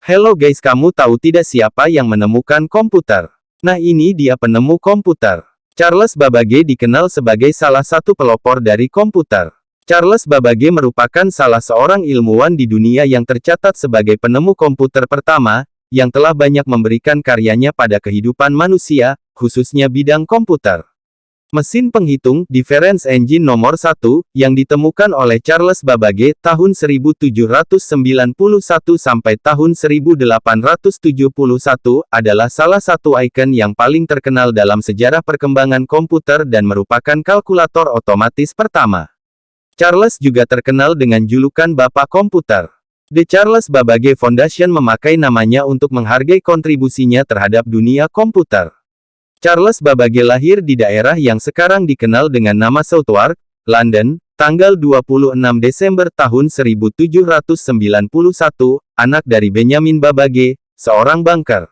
Hello guys, kamu tahu tidak siapa yang menemukan komputer? Nah, ini dia penemu komputer. Charles Babbage dikenal sebagai salah satu pelopor dari komputer. Charles Babbage merupakan salah seorang ilmuwan di dunia yang tercatat sebagai penemu komputer pertama, yang telah banyak memberikan karyanya pada kehidupan manusia, khususnya bidang komputer. Mesin penghitung difference engine nomor 1, yang ditemukan oleh Charles Babbage tahun 1791 sampai tahun 1871, adalah salah satu ikon yang paling terkenal dalam sejarah perkembangan komputer dan merupakan kalkulator otomatis pertama. Charles juga terkenal dengan julukan Bapak Komputer. The Charles Babbage Foundation memakai namanya untuk menghargai kontribusinya terhadap dunia komputer. Charles Babbage lahir di daerah yang sekarang dikenal dengan nama Southwark, London, tanggal 26 Desember tahun 1791, anak dari Benjamin Babbage, seorang banker.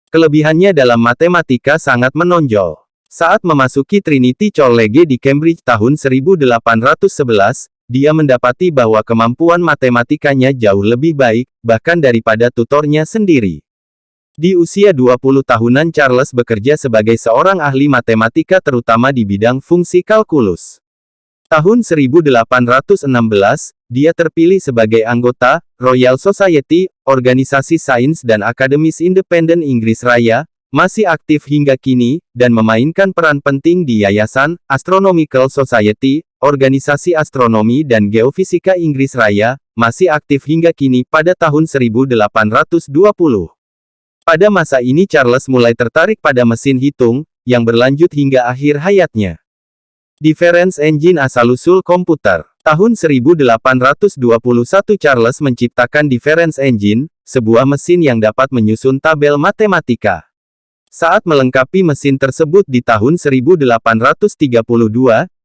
Kelebihannya dalam matematika sangat menonjol. Saat memasuki Trinity College di Cambridge tahun 1811, dia mendapati bahwa kemampuan matematikanya jauh lebih baik, bahkan daripada tutornya sendiri. Di usia 20 tahunan Charles bekerja sebagai seorang ahli matematika terutama di bidang fungsi kalkulus. Tahun 1816, dia terpilih sebagai anggota Royal Society, organisasi sains dan akademis independen Inggris Raya, masih aktif hingga kini, dan memainkan peran penting di Yayasan Astronomical Society, organisasi astronomi dan geofisika Inggris Raya, masih aktif hingga kini pada tahun 1820. Pada masa ini Charles mulai tertarik pada mesin hitung, yang berlanjut hingga akhir hayatnya. Difference engine asal-usul komputer. Tahun 1821 Charles menciptakan difference engine, sebuah mesin yang dapat menyusun tabel matematika. Saat melengkapi mesin tersebut di tahun 1832,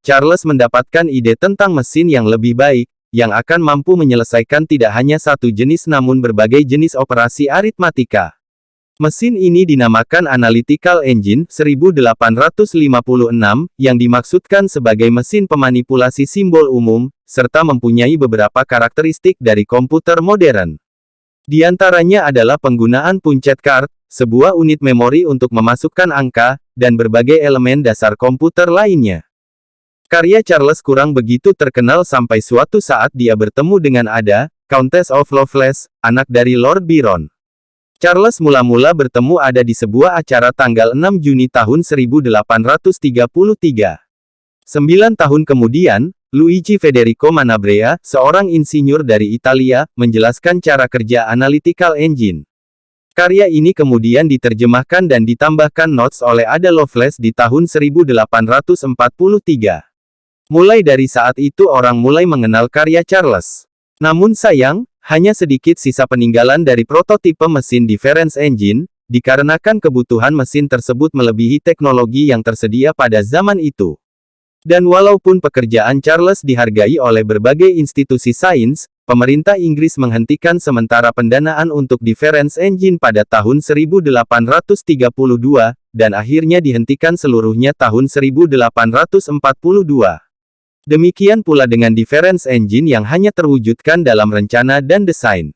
Charles mendapatkan ide tentang mesin yang lebih baik, yang akan mampu menyelesaikan tidak hanya satu jenis namun berbagai jenis operasi aritmatika. Mesin ini dinamakan Analytical Engine 1856, yang dimaksudkan sebagai mesin pemanipulasi simbol umum, serta mempunyai beberapa karakteristik dari komputer modern. Di antaranya adalah penggunaan punchet card, sebuah unit memori untuk memasukkan angka, dan berbagai elemen dasar komputer lainnya. Karya Charles kurang begitu terkenal sampai suatu saat dia bertemu dengan Ada, Countess of Lovelace, anak dari Lord Byron. Charles mula-mula bertemu Ada di sebuah acara tanggal 6 Juni tahun 1833. 9 tahun kemudian, Luigi Federico Manabrea, seorang insinyur dari Italia, menjelaskan cara kerja Analytical Engine. Karya ini kemudian diterjemahkan dan ditambahkan notes oleh Ada Lovelace di tahun 1843. Mulai dari saat itu orang mulai mengenal karya Charles. Namun sayang, hanya sedikit sisa peninggalan dari prototipe mesin difference engine, dikarenakan kebutuhan mesin tersebut melebihi teknologi yang tersedia pada zaman itu. Dan walaupun pekerjaan Charles dihargai oleh berbagai institusi sains, pemerintah Inggris menghentikan sementara pendanaan untuk difference engine pada tahun 1832, dan akhirnya dihentikan seluruhnya tahun 1842. Demikian pula dengan difference engine yang hanya terwujudkan dalam rencana dan desain.